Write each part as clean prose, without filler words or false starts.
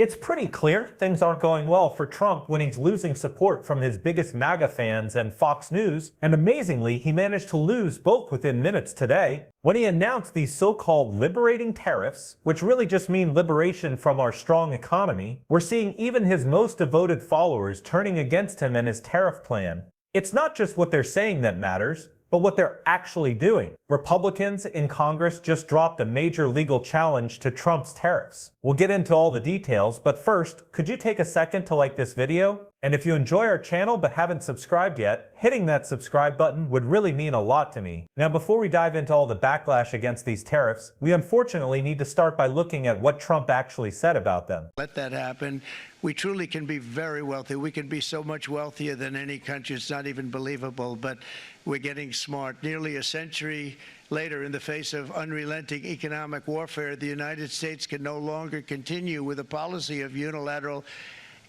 It's pretty clear things aren't going well for Trump when he's losing support from his biggest MAGA fans and Fox News, and amazingly, he managed to lose both within minutes today when he announced these so-called liberating tariffs, which really just mean liberation from our strong economy. We're seeing even his most devoted followers turning against him and his tariff plan. It's not just what they're saying that matters, but what they're actually doing. Republicans in Congress just dropped a major legal challenge to Trump's tariffs. We'll get into all the details, but first, could you take a second to like this video? And if you enjoy our channel but haven't subscribed yet, hitting that subscribe button would really mean a lot to me. Now, before we dive into all the backlash against these tariffs, we unfortunately need to start by looking at what Trump actually said about them. Let that happen. We truly can be very wealthy. We can be so much wealthier than any country. It's not even believable, but we're getting smart. Nearly a century later, in the face of unrelenting economic warfare, the United States can no longer continue with a policy of unilateral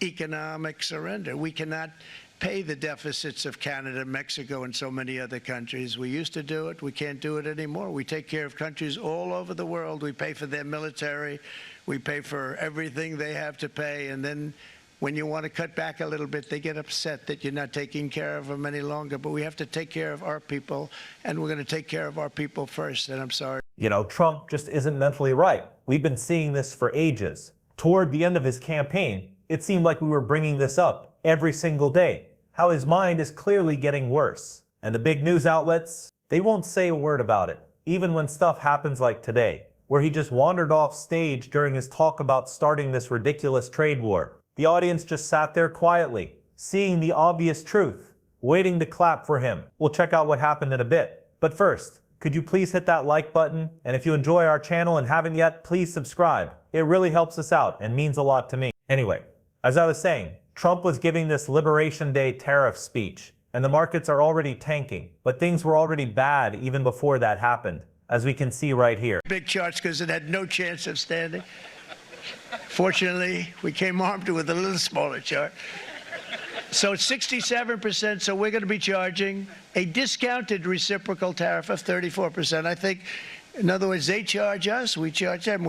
economic surrender. We cannot pay the deficits of Canada, Mexico, and so many other countries. We used to do it. We can't do it anymore. We take care of countries all over the world. We pay for their military. We pay for everything they have to pay. And then when you want to cut back a little bit, they get upset that you're not taking care of them any longer. But we have to take care of our people, and we're going to take care of our people first. And I'm sorry. You know, Trump just isn't mentally right. We've been seeing this for ages. Toward the end of his campaign, it seemed like we were bringing this up every single day, how his mind is clearly getting worse. And the big news outlets, they won't say a word about it, even when stuff happens like today, where he just wandered off stage during his talk about starting this ridiculous trade war. The audience just sat there quietly, seeing the obvious truth, waiting to clap for him. We'll check out what happened in a bit. But first, could you please hit that like button? And if you enjoy our channel and haven't yet, please subscribe. It really helps us out and means a lot to me. Anyway, as I was saying, Trump was giving this Liberation Day tariff speech, and the markets are already tanking, but things were already bad even before that happened, as we can see right here. Big charts because it had no chance of standing. Fortunately, we came armed with a little smaller chart. So it's 67%, so we're going to be charging a discounted reciprocal tariff of 34%. I think, in other words, they charge us, we charge them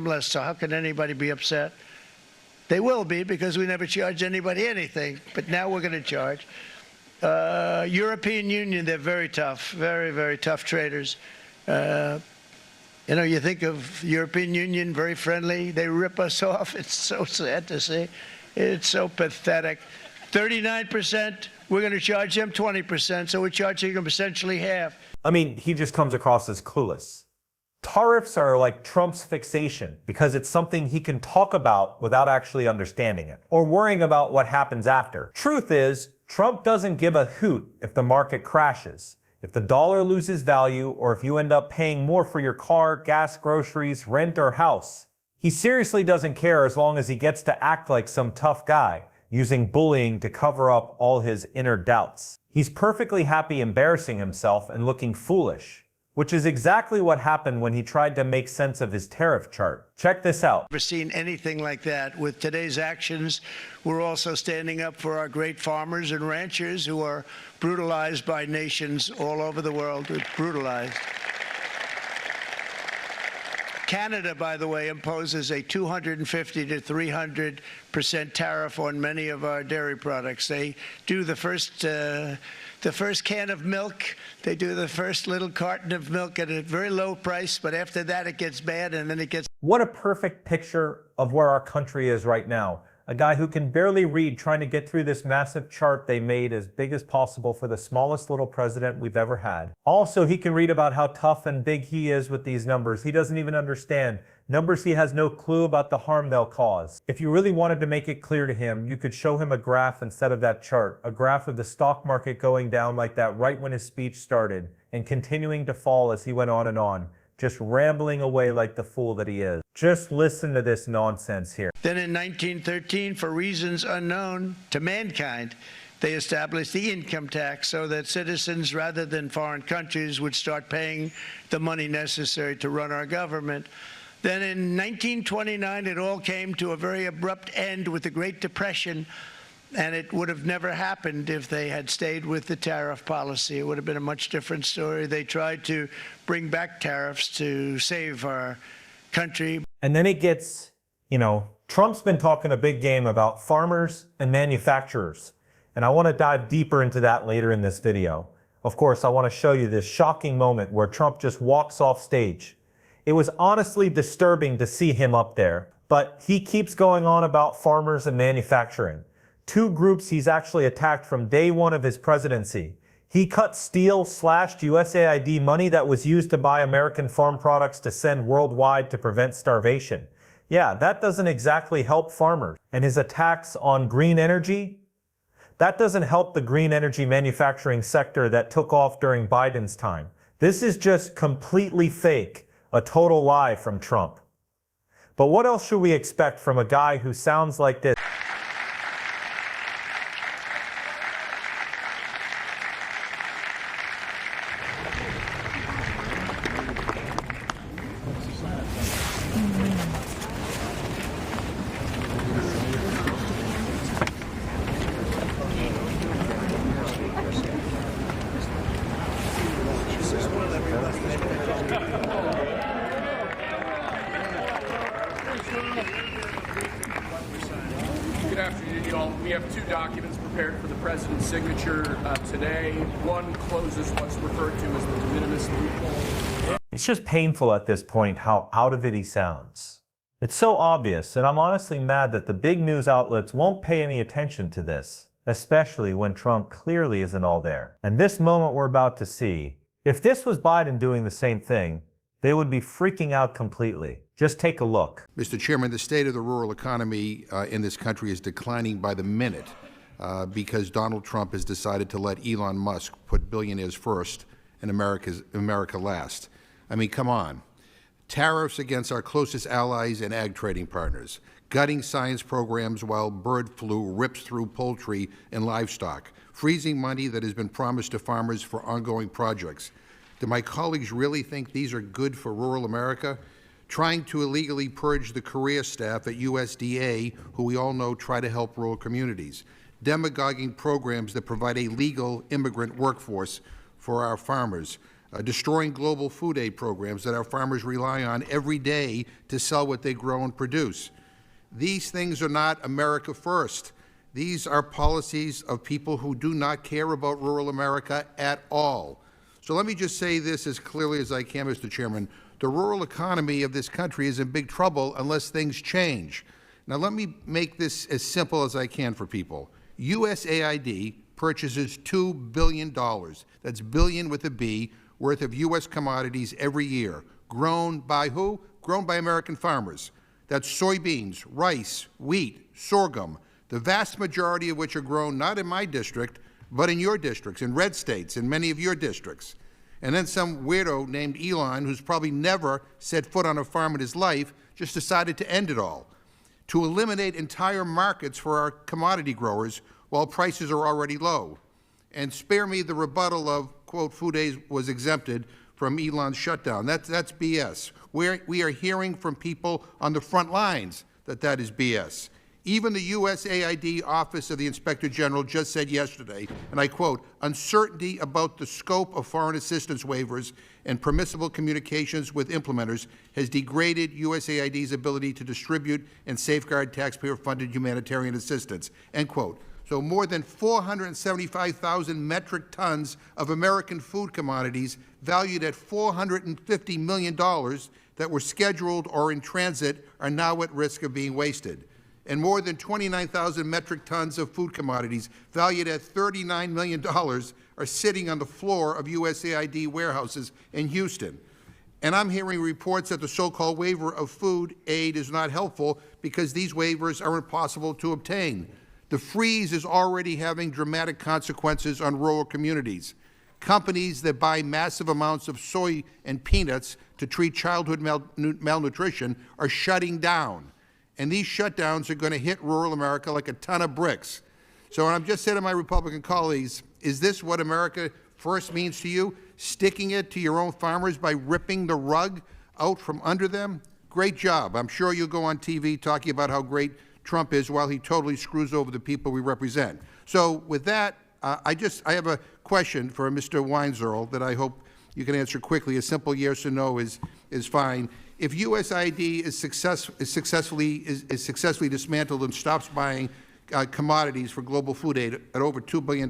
less. So how can anybody be upset? They will be, because we never charge anybody anything, but now we're going to charge. European Union, they're very tough, very, very tough traders. You know, you think of European Union, very friendly. They rip us off. It's so sad to see. It's so pathetic. 39%, we're going to charge them 20%, so we're charging them essentially half. I mean, he just comes across as clueless. Tariffs are like Trump's fixation because it's something he can talk about without actually understanding it or worrying about what happens after. Truth is, Trump doesn't give a hoot if the market crashes, if the dollar loses value, or if you end up paying more for your car, gas, groceries, rent, or house. He seriously doesn't care as long as he gets to act like some tough guy, using bullying to cover up all his inner doubts. He's perfectly happy embarrassing himself and looking foolish, which is exactly what happened when he tried to make sense of his tariff chart. Check this out. Never seen anything like that. With today's actions, we're also standing up for our great farmers and ranchers who are brutalized by nations all over the world. We're brutalized. Canada, by the way, imposes a 250 to 300% tariff on many of our dairy products. They do the first can of milk. They do the first little carton of milk at a very low price, but after that it gets bad, and then it gets... What a perfect picture of where our country is right now. A guy who can barely read trying to get through this massive chart they made as big as possible for the smallest little president we've ever had. Also, he can read about how tough and big he is with these numbers. He doesn't even understand. Numbers he has no clue about the harm they'll cause. If you really wanted to make it clear to him, you could show him a graph instead of that chart. A graph of the stock market going down like that right when his speech started and continuing to fall as he went on, just rambling away like the fool that he is. Just listen to this nonsense here. Then in 1913, for reasons unknown to mankind, they established the income tax so that citizens, rather than foreign countries, would start paying the money necessary to run our government. Then in 1929, it all came to a very abrupt end with the Great Depression, and it would have never happened if they had stayed with the tariff policy. It would have been a much different story. They tried to bring back tariffs to save our country. And then it gets, Trump's been talking a big game about farmers and manufacturers, and I want to dive deeper into that later in this video. Of course, I want to show you this shocking moment where Trump just walks off stage. It was honestly disturbing to see him up there, but he keeps going on about farmers and manufacturing. Two groups he's actually attacked from day one of his presidency. He cut steel, slashed USAID money that was used to buy American farm products to send worldwide to prevent starvation. Yeah, that doesn't exactly help farmers. And his attacks on green energy, that doesn't help the green energy manufacturing sector that took off during Biden's time. This is just completely fake, a total lie from Trump. But what else should we expect from a guy who sounds like this? Good afternoon, y'all. We have two documents prepared for the president's signature today. One closes what's referred to as the de minimis loophole. It's just painful at this point how out of it he sounds. It's so obvious, and I'm honestly mad that the big news outlets won't pay any attention to this, especially when Trump clearly isn't all there. And this moment we're about to see, if this was Biden doing the same thing, they would be freaking out completely. Just take a look. Mr. Chairman, the state of the rural economy in this country is declining by the minute because Donald Trump has decided to let Elon Musk put billionaires first and America last. I mean, come on. Tariffs against our closest allies and ag trading partners, gutting science programs while bird flu rips through poultry and livestock, freezing money that has been promised to farmers for ongoing projects. Do my colleagues really think these are good for rural America? Trying to illegally purge the career staff at USDA, who we all know try to help rural communities. Demagoguing programs that provide a legal immigrant workforce for our farmers. Destroying global food aid programs that our farmers rely on every day to sell what they grow and produce. These things are not America first. These are policies of people who do not care about rural America at all. So let me just say this as clearly as I can, Mr. Chairman. The rural economy of this country is in big trouble unless things change. Now let me make this as simple as I can for people. USAID purchases $2 billion, that's billion with a B, worth of U.S. commodities every year. Grown by who? Grown by American farmers. That's soybeans, rice, wheat, sorghum, the vast majority of which are grown not in my district, but in your districts, in red states, in many of your districts. And then some weirdo named Elon, who's probably never set foot on a farm in his life, just decided to end it all, to eliminate entire markets for our commodity growers while prices are already low. And spare me the rebuttal of, quote, food aid was exempted from Elon's shutdown. That's BS. We are hearing from people on the front lines that is BS. Even the USAID Office of the Inspector General just said yesterday, and I quote, uncertainty about the scope of foreign assistance waivers and permissible communications with implementers has degraded USAID's ability to distribute and safeguard taxpayer-funded humanitarian assistance, end quote. So more than 475,000 metric tons of American food commodities valued at $450 million that were scheduled or in transit are now at risk of being wasted. And more than 29,000 metric tons of food commodities valued at $39 million are sitting on the floor of USAID warehouses in Houston. And I'm hearing reports that the so-called waiver of food aid is not helpful because these waivers are impossible to obtain. The freeze is already having dramatic consequences on rural communities. Companies that buy massive amounts of soy and peanuts to treat childhood malnutrition are shutting down. And these shutdowns are going to hit rural America like a ton of bricks. So I'm just saying to my Republican colleagues, is this what America first means to you? Sticking it to your own farmers by ripping the rug out from under them? Great job. I'm sure you'll go on TV talking about how great Trump is while he totally screws over the people we represent. So with that, I have a question for Mr. Weinzierl that I hope you can answer quickly. A simple yes or no is fine. if USAID is successfully dismantled and stops buying commodities for global food aid at over $2 billion,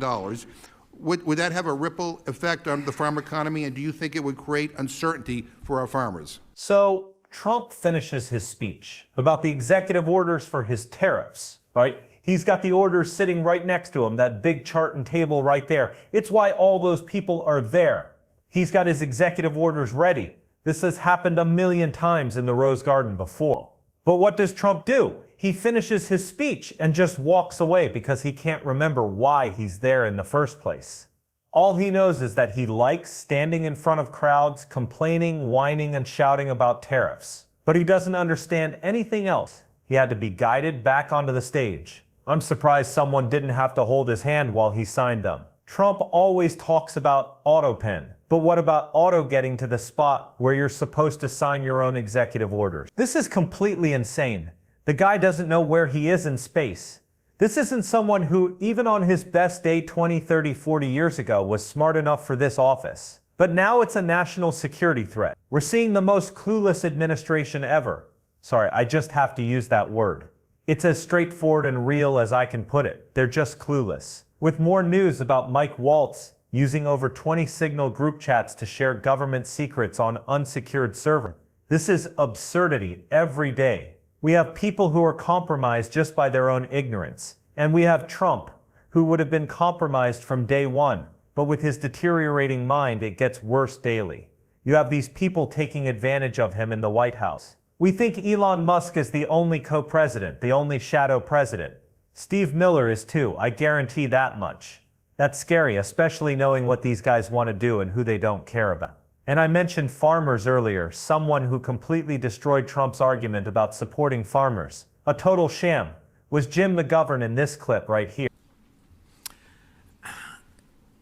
would that have a ripple effect on the farm economy, and do you think it would create uncertainty for our farmers? So Trump finishes his speech about the executive orders for his tariffs, right? He's got the orders sitting right next to him, that big chart and table right there. It's why all those people are there. He's got his executive orders ready. This has happened a million times in the Rose Garden before. But what does Trump do? He finishes his speech and just walks away because he can't remember why he's there in the first place. All he knows is that he likes standing in front of crowds, complaining, whining, and shouting about tariffs. But he doesn't understand anything else. He had to be guided back onto the stage. I'm surprised someone didn't have to hold his hand while he signed them. Trump always talks about AutoPen, but what about auto getting to the spot where you're supposed to sign your own executive orders? This is completely insane. The guy doesn't know where he is in space. This isn't someone who, even on his best day 20, 30, 40 years ago, was smart enough for this office. But now it's a national security threat. We're seeing the most clueless administration ever. Sorry, I just have to use that word. It's as straightforward and real as I can put it. They're just clueless. With more news about Mike Waltz using over 20 Signal group chats to share government secrets on unsecured servers. This is absurdity every day. We have people who are compromised just by their own ignorance. And we have Trump, who would have been compromised from day one. But with his deteriorating mind, it gets worse daily. You have these people taking advantage of him in the White House. We think Elon Musk is the only co-president, the only shadow president. Steve Miller is too, I guarantee that much. That's scary, especially knowing what these guys want to do and who they don't care about. And I mentioned farmers earlier, someone who completely destroyed Trump's argument about supporting farmers. A total sham. Was Jim McGovern in this clip right here.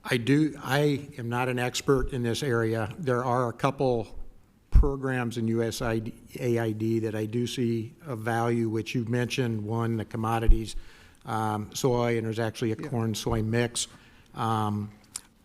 I am not an expert in this area. There are a couple programs in USAID that I do see of value, which you mentioned. One, the commodities, soy, and there's actually a corn-soy mix.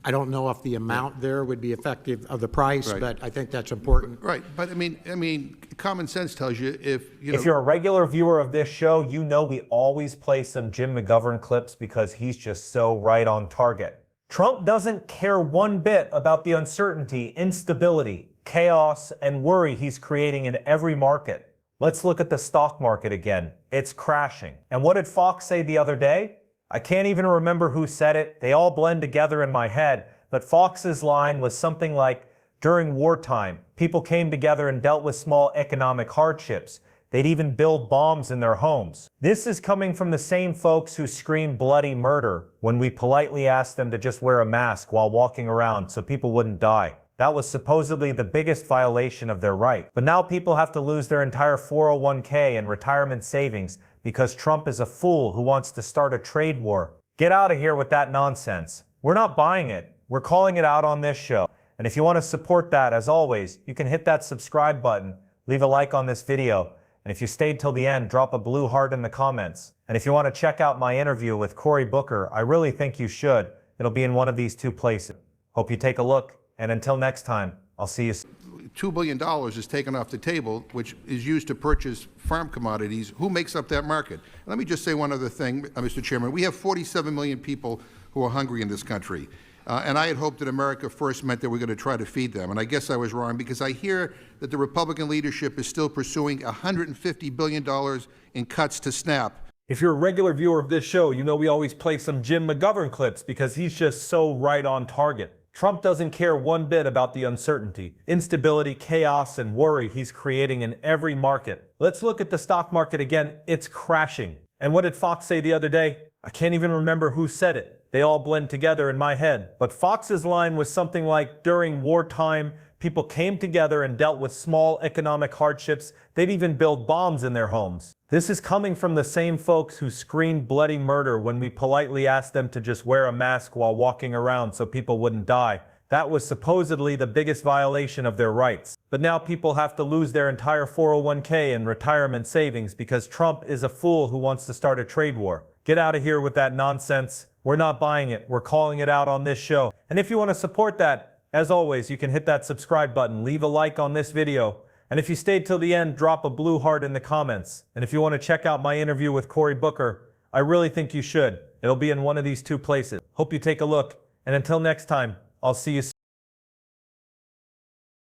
I don't know if the amount there would be effective of the price, Right. but I think that's important. Right, but I mean, common sense tells you if You're a regular viewer of this show, you know we always play some Jim McGovern clips because he's just so right on target. Trump doesn't care one bit about the uncertainty, instability, chaos, and worry he's creating in every market. Let's look at the stock market again. It's crashing. And what did Fox say the other day? I can't even remember who said it. They all blend together in my head. But Fox's line was something like, during wartime, people came together and dealt with small economic hardships. They'd even build bombs in their homes. This is coming from the same folks who screamed bloody murder when we politely asked them to just wear a mask while walking around so people wouldn't die. That was supposedly the biggest violation of their right. But now people have to lose their entire 401k and retirement savings because Trump is a fool who wants to start a trade war. Get out of here with that nonsense. We're not buying it. We're calling it out on this show. And if you want to support that, as always, you can hit that subscribe button, leave a like on this video, and if you stayed till the end, drop a blue heart in the comments. And if you want to check out my interview with Cory Booker, I really think you should. It'll be in one of these two places. Hope you take a look. And until next time, I'll see you soon. $2 billion is taken off the table, which is used to purchase farm commodities. Who makes up that market? Let me just say one other thing, Mr. Chairman. We have 47 million people who are hungry in this country. And I had hoped that America First meant that we're going to try to feed them. And I guess I was wrong because I hear that the Republican leadership is still pursuing $150 billion in cuts to SNAP. If you're a regular viewer of this show, you know we always play some Jim McGovern clips because he's just so right on target. Trump doesn't care one bit about the uncertainty, instability, chaos, and worry he's creating in every market. Let's look at the stock market again. It's crashing. And what did Fox say the other day? I can't even remember who said it. They all blend together in my head. But Fox's line was something like, during wartime, people came together and dealt with small economic hardships. They'd even build bombs in their homes. This is coming from the same folks who screamed bloody murder when we politely asked them to just wear a mask while walking around so people wouldn't die. That was supposedly the biggest violation of their rights. But now people have to lose their entire 401k and retirement savings because Trump is a fool who wants to start a trade war. Get out of here with that nonsense. We're not buying it. We're calling it out on this show. And if you want to support that, as always, you can hit that subscribe button, leave a like on this video, And if you stayed till the end, drop a blue heart in the comments. And if you want to check out my interview with Cory Booker, I really think you should. It'll be in one of these two places. Hope you take a look. And until next time, I'll see you soon.